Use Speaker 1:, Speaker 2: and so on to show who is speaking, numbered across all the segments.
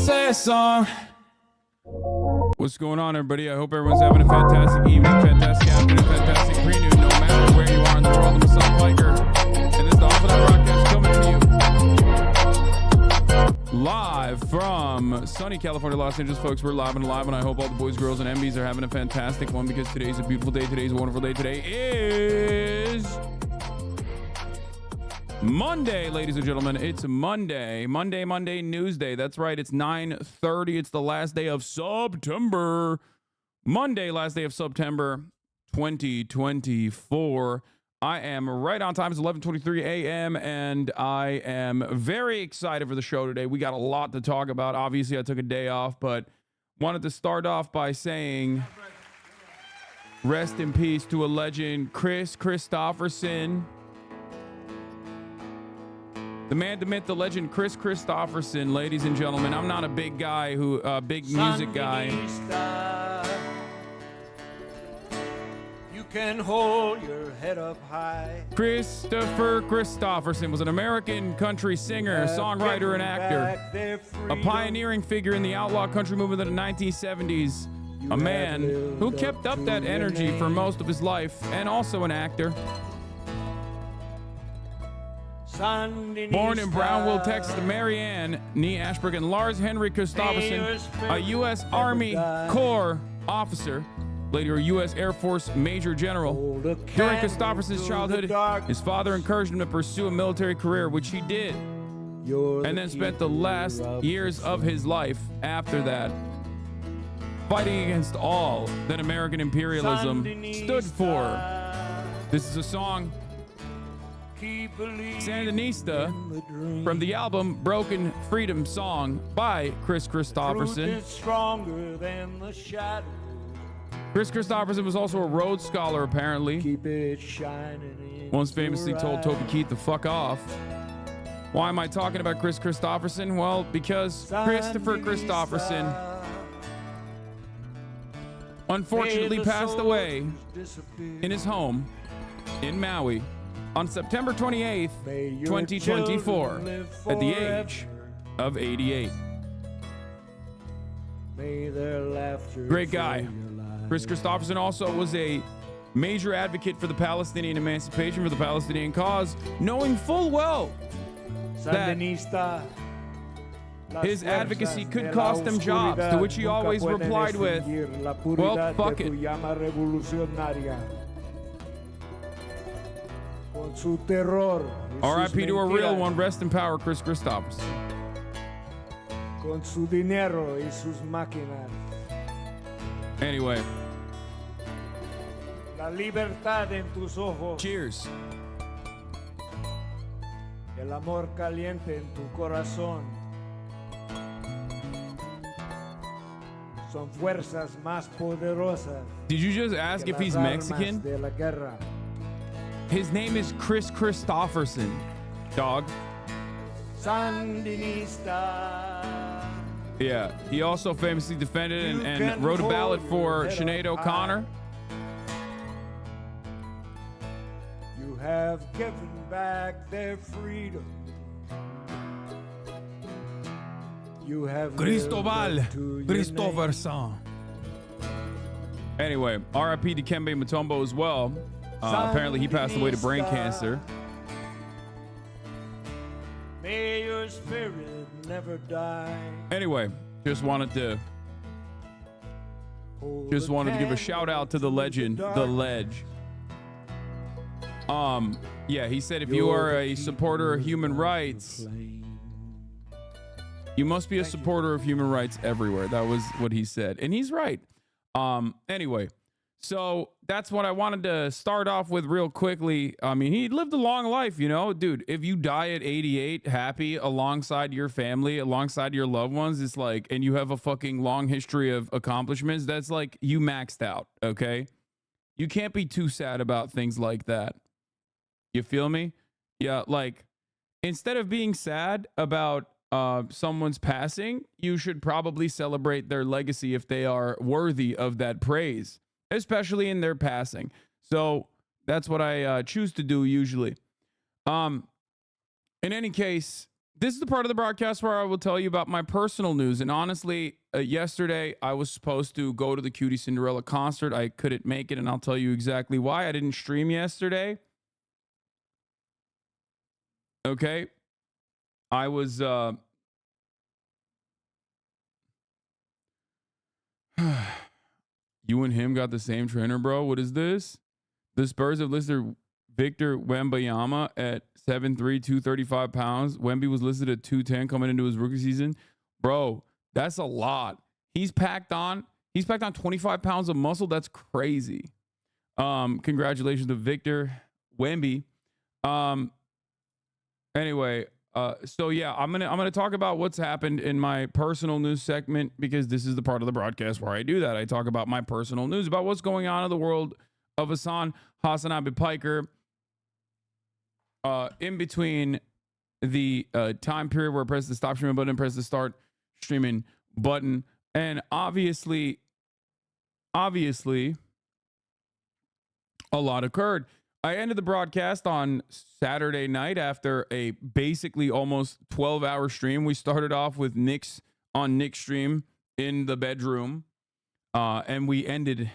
Speaker 1: sad song. What's going on, everybody? I hope everyone's having a fantastic evening, fantastic afternoon, fantastic prenoon, no matter where you are in the world. I'm Hasan Biker, and this is the Hasanabi broadcast coming to you live from sunny California, Los Angeles, folks. We're live and alive, and I hope all the boys, girls, and MBs are having a fantastic one because today's a beautiful day. Today's a wonderful day. Today is Monday, ladies and gentlemen. It's Monday, news day. That's right. It's 9:30. It's the last day of September. Monday, last day of September 2024. I am right on time. It's 11:23 a.m. and I am very excited for the show today. We got a lot to talk about. Obviously, I took a day off, but wanted to start off by saying rest in peace to a legend, Chris Christopherson. The man, the myth, the legend, Chris Christopherson, ladies and gentlemen. I'm not a big guy big music guy.
Speaker 2: You can hold your head up high.
Speaker 1: Christopher Christopherson was an American country singer, songwriter, and actor. A pioneering figure in the outlaw country movement of the 1970s. A man who kept up that energy for most of his life, and also an actor. Born in Brownville, Texas, to Mary Ann Nee Ashbrook and Lars Henry Christopherson, a U.S. Army Corps officer, later a U.S. Air Force Major General. During Christopherson's childhood, his father encouraged him to pursue a military career, which he did, and then spent the last years of his life after that fighting against all that American imperialism stood for. This is a song, Sandinista, from the album Broken Freedom Song by Chris Christopherson. Chris Christopherson was also a Rhodes Scholar, apparently. Once famously told Toby Keith to fuck off. Why am I talking about Chris Christopherson? Well, because Christopher Christopherson unfortunately passed away in his home in Maui on September 28th, 2024, at the age of 88. Great guy. Chris Christopherson also was a major advocate for the Palestinian emancipation, for the Palestinian cause, knowing full well that his advocacy could cost him jobs, to which he always replied with, well, fuck it. R.I.P. to a real one. Rest in power, Chris Christopherson. Anyway. Cheers.
Speaker 2: El amor caliente en tu corazón. Son fuerzas más poderosas.
Speaker 1: Did you just ask if he's Mexican? His name is Chris Christopherson, dog.
Speaker 2: Sandinista.
Speaker 1: Yeah, he also famously defended and wrote a ballad for Sinead O'Connor.
Speaker 2: You have given back their freedom. You have
Speaker 1: Cristobal Christopherson. Anyway, R.I.P. to Kembe Mutombo as well. Apparently he passed away to brain cancer.
Speaker 2: May your spirit never die.
Speaker 1: Anyway, just wanted to give a shout out to the legend, the ledge. Yeah, he said if you are a supporter of human rights, you must be a supporter of human rights everywhere. That was what he said, and he's right. Anyway, so that's what I wanted to start off with real quickly. I mean, he lived a long life, you know, dude. If you die at 88, happy alongside your family, alongside your loved ones, it's like, and you have a fucking long history of accomplishments, that's like you maxed out, okay? You can't be too sad about things like that. You feel me? Yeah, like instead of being sad about someone's passing, you should probably celebrate their legacy if they are worthy of that praise, especially in their passing. So that's what I choose to do usually. In any case, this is the part of the broadcast where I will tell you about my personal news. And honestly, yesterday I was supposed to go to the Cutie Cinderella concert. I couldn't make it, and I'll tell you exactly why. I didn't stream yesterday. Okay. I was you and him got the same trainer, bro. What is this? The Spurs have listed Victor Wembanyama at 7'3", 235 pounds. Wemby was listed at 210 coming into his rookie season. Bro, that's a lot. He's packed on 25 pounds of muscle. That's crazy. Congratulations to Victor Wemby. Anyway, so yeah, I'm gonna talk about what's happened in my personal news segment, because this is the part of the broadcast where I do that. I talk about my personal news, about what's going on in the world of Hasanabi Piker, in between the time period where I press the stop streaming button and press the start streaming button. And obviously a lot occurred. I ended the broadcast on Saturday night after a basically almost 12-hour stream. We started off with Nick's stream in the bedroom, and we ended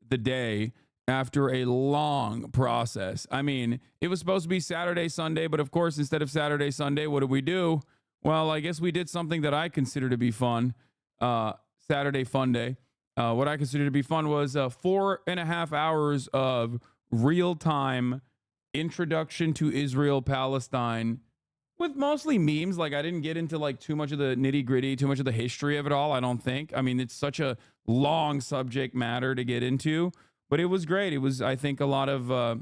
Speaker 1: the day after a long process. I mean, it was supposed to be Saturday, Sunday, but of course, instead of Saturday, Sunday, what did we do? Well, I guess we did something that I consider to be fun. Saturday Fun Day. What I consider to be fun was 4.5 hours of real-time introduction to Israel, Palestine, with mostly memes. Like, I didn't get into like too much of the nitty-gritty, too much of the history of it all, I don't think. I mean, it's such a long subject matter to get into, but it was great. It was, I think, a lot of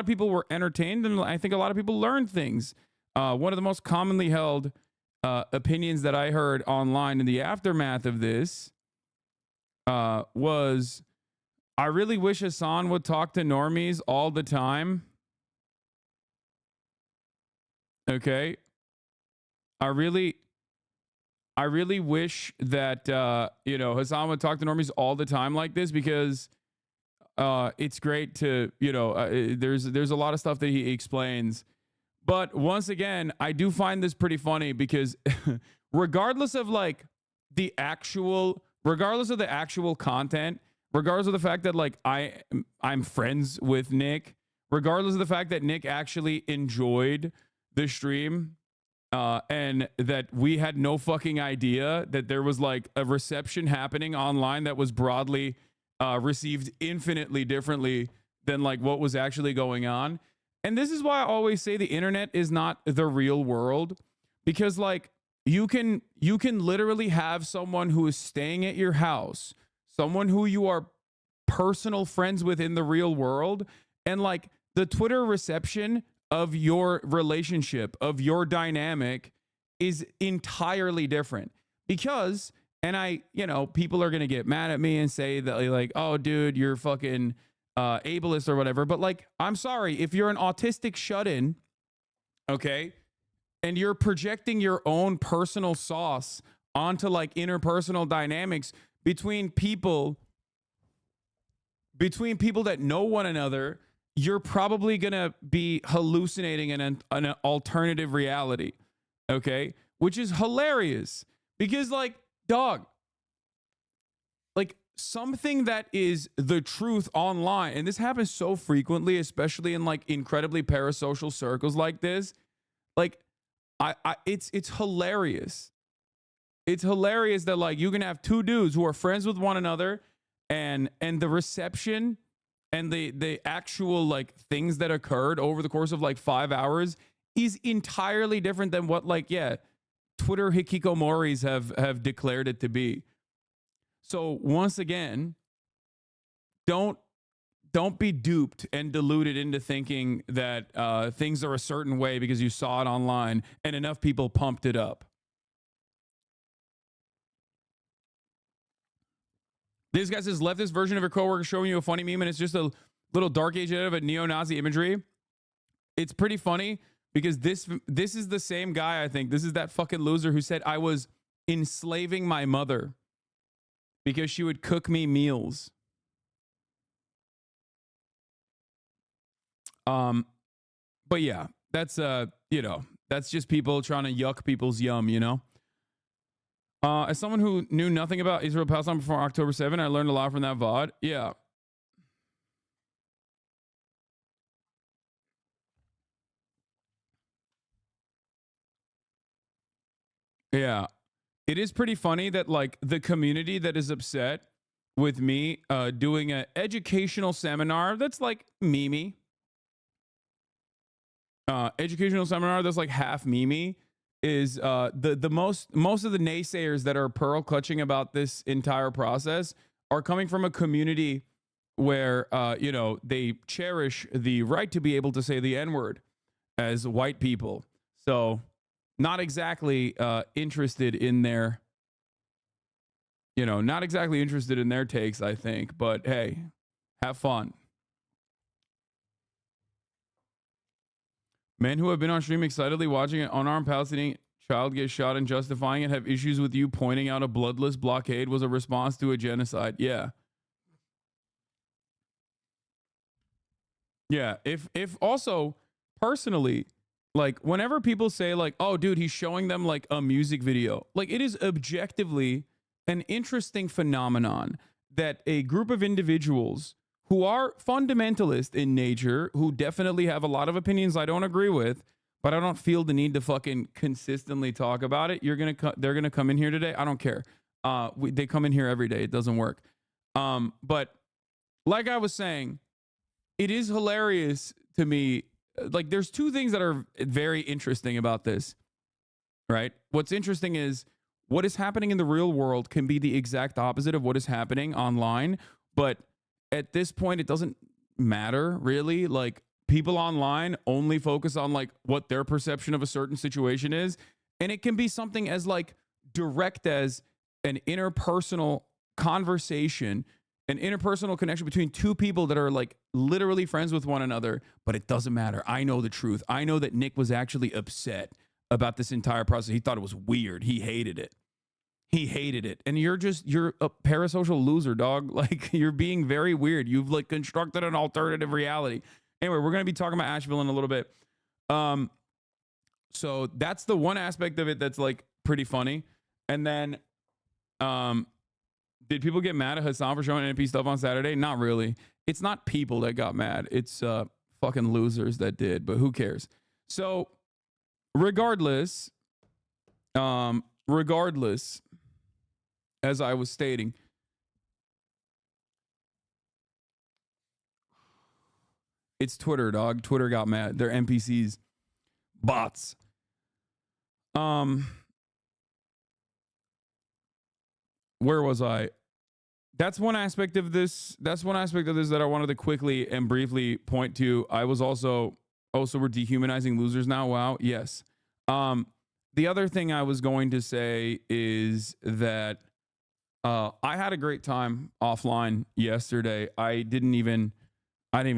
Speaker 1: people were entertained, and I think a lot of people learned things. One of the most commonly held opinions that I heard online in the aftermath of this was, I really wish Hasan would talk to normies all the time. Okay. I really wish that, Hasan would talk to normies all the time like this, because it's great to, there's a lot of stuff that he explains. But once again, I do find this pretty funny, because regardless of the actual content, regardless of the fact that I'm friends with Nick, regardless of the fact that Nick actually enjoyed the stream, and that we had no fucking idea that there was a reception happening online that was broadly received infinitely differently than what was actually going on. And this is why I always say the internet is not the real world, because you can literally have someone who is staying at your house, someone who you are personal friends with in the real world, and the Twitter reception of your relationship, of your dynamic, is entirely different. Because, and people are going to get mad at me and say that oh, dude, you're fucking ableist or whatever. But I'm sorry, if you're an autistic shut-in, okay, and you're projecting your own personal sauce onto interpersonal dynamics between people that know one another, you're probably going to be hallucinating an alternative reality, okay? Which is hilarious, because dog, something that is the truth online, and this happens so frequently, especially in incredibly parasocial circles like this, it's hilarious. It's hilarious that you can have two dudes who are friends with one another, and the reception and the actual things that occurred over the course of 5 hours is entirely different than what Twitter hikikomoris have declared it to be. So once again, don't be duped and deluded into thinking that things are a certain way because you saw it online and enough people pumped it up. This guy says, leftist version of your coworker showing you a funny meme, and it's just a little dark age edit of a neo-Nazi imagery. It's pretty funny, because this is the same guy, I think. This is that fucking loser who said I was enslaving my mother because she would cook me meals. But yeah, that's That's just people trying to yuck people's yum, you know? As someone who knew nothing about Israel Palestine before October 7, I learned a lot from that VOD. Yeah. Yeah. It is pretty funny that like the community that is upset with me doing an educational seminar that's like Mimi. Educational seminar that's like half Mimi is the most of the naysayers that are pearl clutching about this entire process are coming from a community where you know, they cherish the right to be able to say the N-word as white people. So not exactly interested in their, you know, not exactly interested in their takes, I think, but hey, have fun. Men who have been on stream excitedly watching an unarmed Palestinian child get shot and justifying it have issues with you pointing out a bloodless blockade was a response to a genocide. Yeah. Yeah. If also personally, like whenever people say like, oh dude, he's showing them like a music video, like it is objectively an interesting phenomenon that a group of individuals who are fundamentalist in nature, who definitely have a lot of opinions I don't agree with, but I don't feel the need to fucking consistently talk about it. They're gonna come in here today. I don't care. They come in here every day. It doesn't work. But like I was saying, it is hilarious to me. Like there's two things that are very interesting about this, right? What's interesting is what is happening in the real world can be the exact opposite of what is happening online, but at this point it doesn't matter really. Like people online only focus on like what their perception of a certain situation is, and it can be something as like direct as an interpersonal conversation, an interpersonal connection between two people that are like literally friends with one another, but it doesn't matter. I know the truth. I know that Nick was actually upset about this entire process. He thought it was weird. He hated it. He hated it. And you're a parasocial loser, dog. Like you're being very weird. You've like constructed an alternative reality. Anyway, we're going to be talking about Asheville in a little bit. So that's the one aspect of it that's like pretty funny. And then, did people get mad at Hasan for showing NP stuff on Saturday? Not really. It's not people that got mad. It's fucking losers that did, but who cares? So regardless, as I was stating, it's Twitter, dog. Twitter got mad. They're NPCs, bots. Where was I? That's one aspect of this. That's one aspect of this that I wanted to quickly and briefly point to. I was also we're dehumanizing losers now. Wow. Yes. The other thing I was going to say is that I had a great time offline yesterday. I didn't even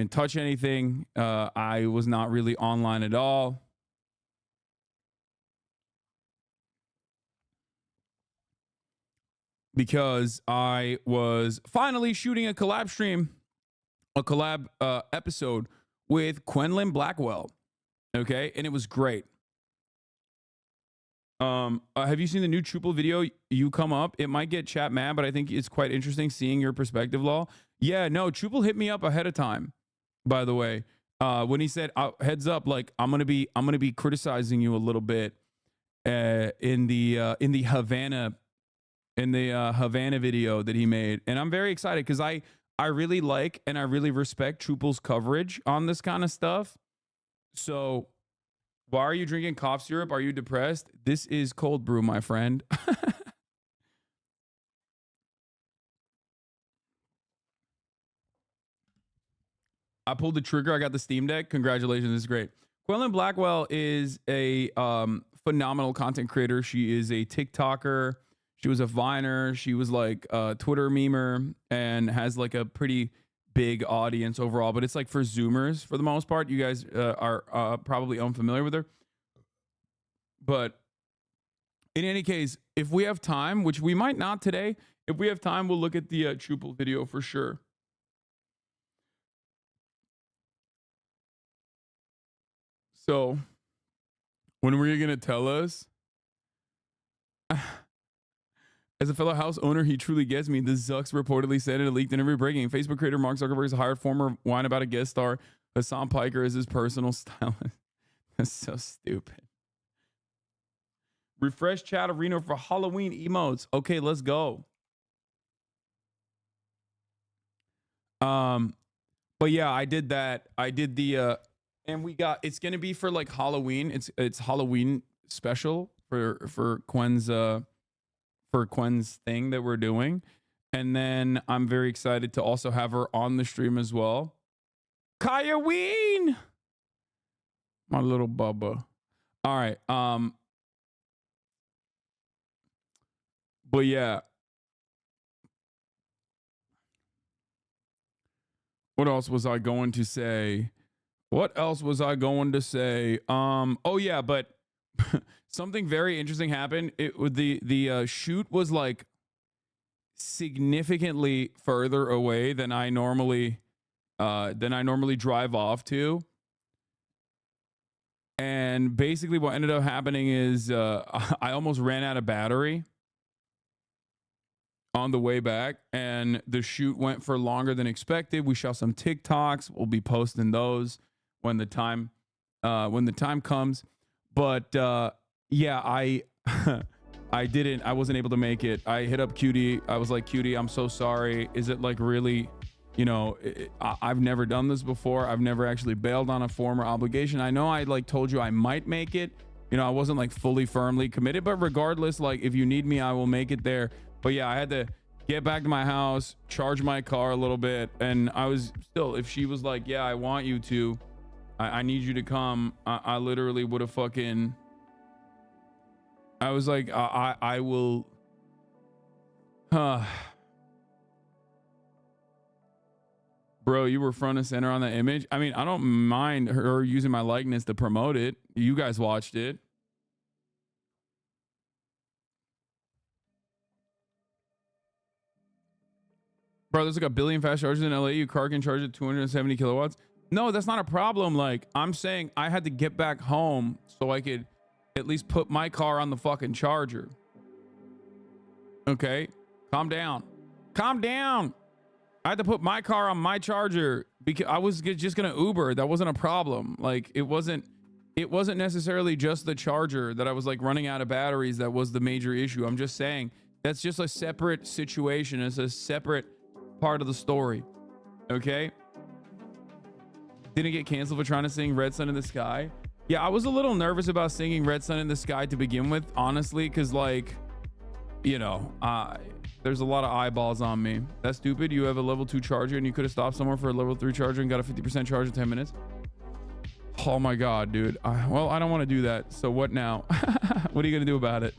Speaker 1: touch anything. I was not really online at all. Because I was finally shooting a collab stream, a collab episode with Quenlin Blackwell. Okay, and it was great. Have you seen the new Chuple video? You come up. It might get chat mad, but I think it's quite interesting seeing your perspective, Law. Yeah, no, Chuple hit me up ahead of time, by the way. When he said, heads up, like I'm gonna be criticizing you a little bit in the Havana video that he made. And I'm very excited because I really like and I really respect Chuple's coverage on this kind of stuff. So why are you drinking cough syrup? Are you depressed? This is cold brew, my friend. I pulled the trigger. I got the Steam Deck. Congratulations. This is great. Quenlin Blackwell is a phenomenal content creator. She is a TikToker. She was a Viner. She was like a Twitter memer and has like a pretty big audience overall. But it's like for Zoomers for the most part. You guys are probably unfamiliar with her. But in any case, if we have time, which we might not today, if we have time, we'll look at the Chuple video for sure. So When were you gonna tell us? As a fellow house owner, he truly gets me. The Zucks reportedly said in a leaked interview breaking. Facebook creator Mark Zuckerberg has hired former Wine About a guest star Hasan Piker as his personal stylist. That's so stupid. Refresh chat arena for Halloween emotes. Okay, let's go. But yeah, I did that. I did the and we got, it's gonna be for like Halloween. It's Halloween special for Quen's thing that we're doing. And then I'm very excited to also have her on the stream as well. Kaya Ween, my little bubba. All right. But yeah. What else was I going to say? Oh yeah, but something very interesting happened. It with the shoot was like significantly further away than I normally drive off to. And basically what ended up happening is I almost ran out of battery on the way back, and the shoot went for longer than expected. We shot some TikToks. We'll be posting those when the time comes. But yeah, I wasn't able to make it. I hit up Cutie. I was like, Cutie, I'm so sorry. Is it like really, I've never done this before. I've never actually bailed on a former obligation. I know I like told you I might make it. I wasn't like fully firmly committed, but regardless, like if you need me, I will make it there. But yeah, I had to get back to my house, charge my car a little bit. And I was still, if she was like, yeah, I want you to, I need you to come, I literally would have fucking, I was like, I will. Bro, you were front and center on that image. I mean, I don't mind her using my likeness to promote it. You guys watched it. Bro, there's like a billion fast chargers in LA. Your car can charge at 270 kilowatts. No, that's not a problem. Like, I'm saying I had to get back home so I could at least put my car on the fucking charger. Okay? Calm down. Calm down. I had to put my car on my charger because I was just going to Uber. That wasn't a problem. Like, it wasn't necessarily just the charger that I was like running out of batteries that was the major issue. I'm just saying that's just a separate situation. It's a separate part of the story. Okay? Didn't get canceled for trying to sing Red Sun in the Sky. Yeah, I was a little nervous about singing Red Sun in the Sky to begin with, honestly, because like, there's a lot of eyeballs on me. That's stupid. You have a level 2 charger and you could have stopped somewhere for a level 3 charger and got a 50% charge in 10 minutes. Oh my God, dude. Well, I don't want to do that. So what now? What are you going to do about it?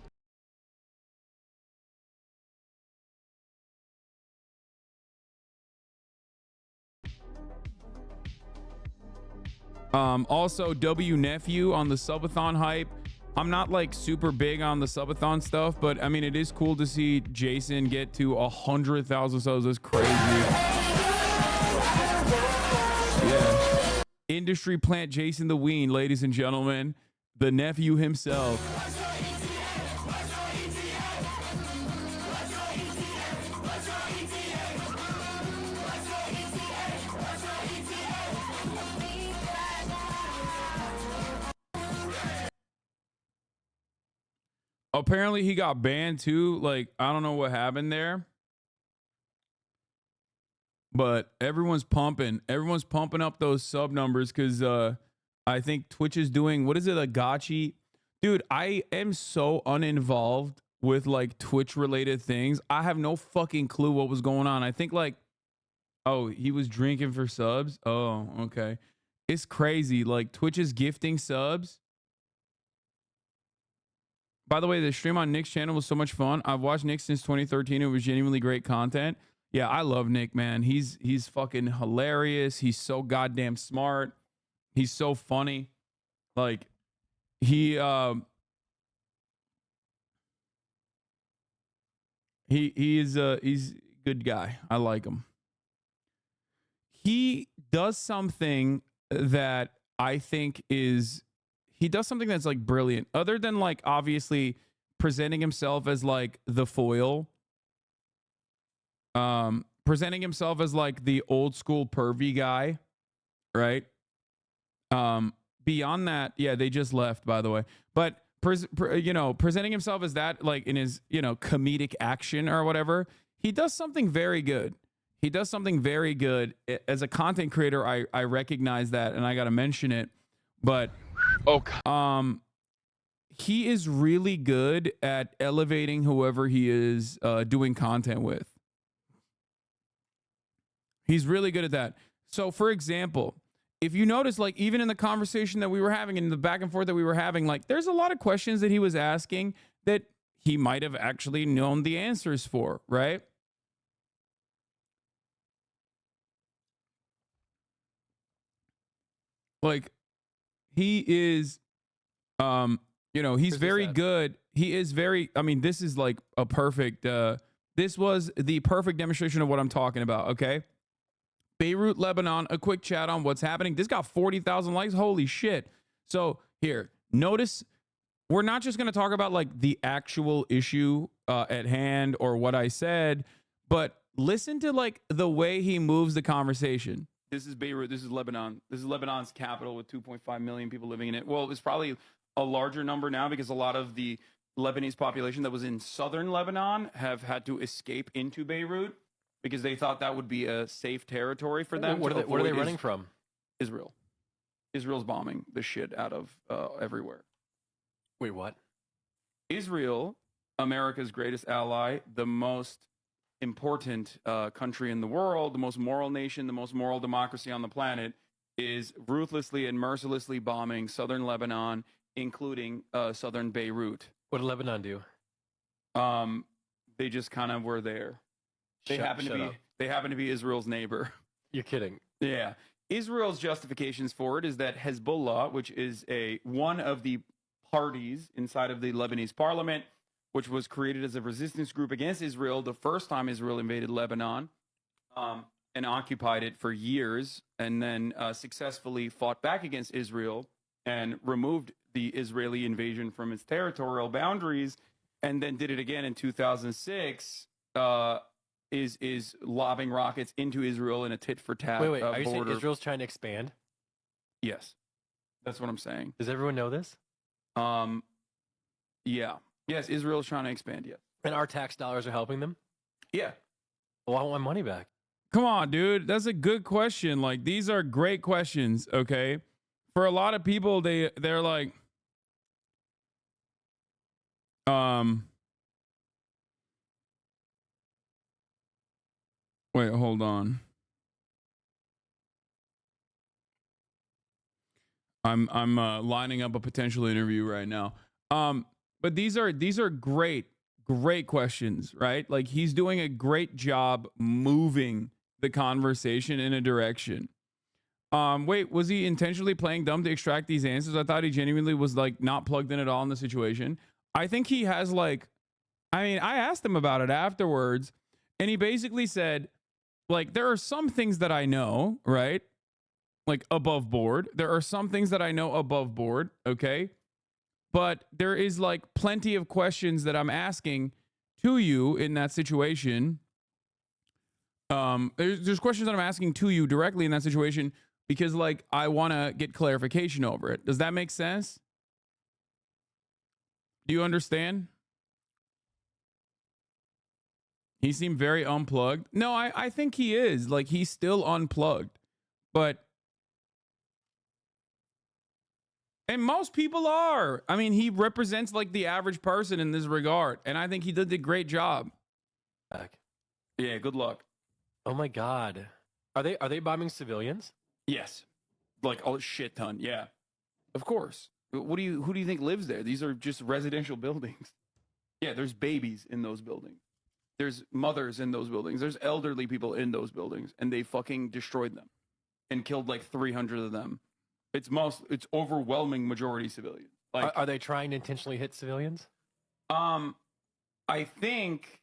Speaker 1: Also, W Nephew on the subathon hype. I'm not like super big on the subathon stuff, but I mean, it is cool to see Jason get to 100,000 subs. That's crazy. Yeah. Industry plant Jason the Ween, ladies and gentlemen, the nephew himself. Apparently he got banned too. Like, I don't know what happened there. But everyone's pumping up those sub numbers because I think Twitch is doing, what is it, a gotcha? Dude, I am so uninvolved with like Twitch related things. I have no fucking clue what was going on. I think like, oh, he was drinking for subs. Oh, okay. It's crazy. Like Twitch is gifting subs. By the way, the stream on Nick's channel was so much fun. I've watched Nick since 2013. It was genuinely great content. Yeah, I love Nick, man. He's fucking hilarious. He's so goddamn smart. He's so funny. Like he's a good guy. I like him. He does something that I think is he does something that's like brilliant. Other than like obviously presenting himself as like the foil, presenting himself as like the old school pervy guy, right? Beyond that, yeah, they just left, by the way. But presenting himself as that, like in his comedic action or whatever, he does something very good. He does something very good. As a content creator, I recognize that, and I got to mention it. But he is really good at elevating whoever he is doing content with. He's really good at that. So, for example, if you notice, like, even in the conversation that we were having, in the back and forth that we were having, like, there's a lot of questions that he was asking that he might have actually known the answers for, right? Like, he is, he's very good. He is very, I mean, this is like a perfect, this was the perfect demonstration of what I'm talking about, okay? Beirut, Lebanon, a quick chat on what's happening. This got 40,000 likes. Holy shit. So here, notice we're not just going to talk about like the actual issue at hand or what I said, but listen to like the way he moves the conversation. This is Beirut. This is Lebanon. This is Lebanon's capital with 2.5 million people living in it. Well, it's probably a larger number now because a lot of the Lebanese population that was in southern Lebanon have had to escape into Beirut, because they thought that would be a safe territory for them.
Speaker 3: What are they running from?
Speaker 1: Israel. Israel's bombing the shit out of everywhere.
Speaker 3: Wait, what?
Speaker 1: Israel, America's greatest ally, the most important country in the world, the most moral nation, the most moral democracy on the planet, is ruthlessly and mercilessly bombing southern Lebanon, including southern Beirut.
Speaker 3: What did Lebanon do?
Speaker 1: They just kind of were there. They happen to be Israel's neighbor.
Speaker 3: You're kidding.
Speaker 1: Yeah. Israel's justifications for it is that Hezbollah, which is one of the parties inside of the Lebanese parliament, which was created as a resistance group against Israel the first time Israel invaded Lebanon, and occupied it for years, and then successfully fought back against Israel and removed the Israeli invasion from its territorial boundaries, and then did it again in 2006. Is lobbing rockets into Israel in a tit-for-tat
Speaker 3: Wait, are you
Speaker 1: border.
Speaker 3: saying Israel's trying to expand?
Speaker 1: Yes. That's what I'm saying.
Speaker 3: Does everyone know this?
Speaker 1: Yeah. Yes, Israel's trying to expand, yes.
Speaker 3: And our tax dollars are helping them?
Speaker 1: Yeah.
Speaker 3: Well, I want my money back.
Speaker 1: Come on, dude. That's a good question. Like, these are great questions, okay? For a lot of people, they're like, wait, hold on. I'm lining up a potential interview right now. But these are great questions, right? Like, he's doing a great job moving the conversation in a direction. Wait, was he intentionally playing dumb to extract these answers? I thought he genuinely was like not plugged in at all in the situation. I think he has like, I mean, I asked him about it afterwards, and he basically said, like, there are some things that I know, right? Like, above board. There are some things that I know above board, okay? But there is like plenty of questions that I'm asking to you in that situation. There's questions that I'm asking to you directly in that situation because like I want to get clarification over it. Does that make sense? Do you understand? He seemed very unplugged. No, I think he is. Like, he's still unplugged. But and most people are. I mean, he represents like the average person in this regard. And I think he did a great job.
Speaker 3: Back.
Speaker 1: Yeah, good luck.
Speaker 3: Oh my God. Are they bombing civilians?
Speaker 1: Yes. Like a shit ton. Yeah. Of course. Who do you think lives there? These are just residential buildings. Yeah, there's babies in those buildings. There's mothers in those buildings. There's elderly people in those buildings, and they fucking destroyed them and killed like 300 of them. It's overwhelming majority civilians. Like,
Speaker 3: are they trying to intentionally hit civilians?
Speaker 1: I think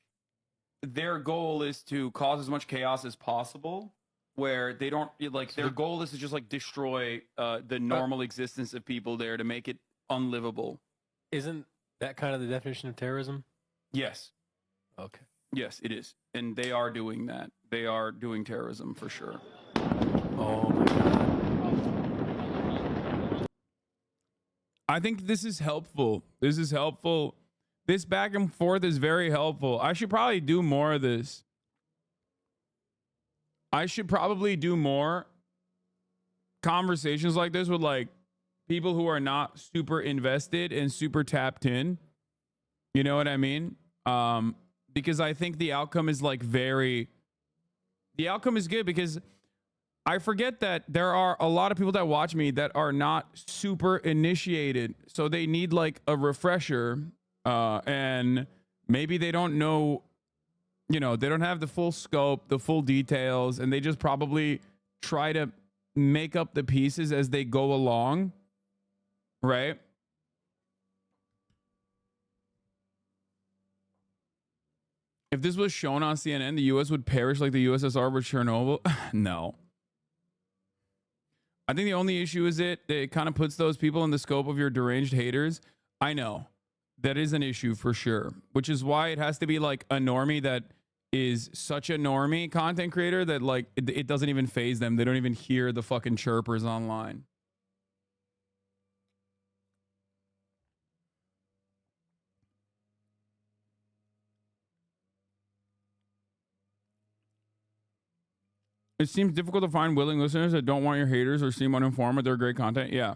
Speaker 1: their goal is to cause as much chaos as possible, where they don't like their goal is to just like destroy the normal existence of people there to make it unlivable.
Speaker 3: Isn't that kind of the definition of terrorism?
Speaker 1: Yes.
Speaker 3: Okay.
Speaker 1: Yes, it is. And they are doing that. They are doing terrorism for sure.
Speaker 3: Oh my God.
Speaker 1: I think this is helpful. This is helpful. This back and forth is very helpful. I should probably do more of this. I should probably do more conversations like this with like people who are not super invested and super tapped in. You know what I mean? Because I think the outcome is like the outcome is good, because I forget that there are a lot of people that watch me that are not super initiated. So they need like a refresher, and maybe they don't know, they don't have the full scope, the full details, and they just probably try to make up the pieces as they go along. Right? If this was shown on CNN, the US would perish like the USSR with Chernobyl. No. I think the only issue is it kind of puts those people in the scope of your deranged haters. I know. That is an issue for sure, which is why it has to be like a normie that is such a normie content creator that like it doesn't even faze them. They don't even hear the fucking chirpers online. It seems difficult to find willing listeners that don't want your haters or seem uninformed with their great content. Yeah.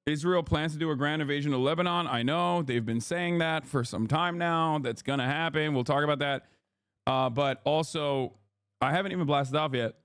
Speaker 1: Israel plans to do a grand invasion of Lebanon. I know they've been saying that for some time now. That's going to happen. We'll talk about that. But also, I haven't even blasted off yet.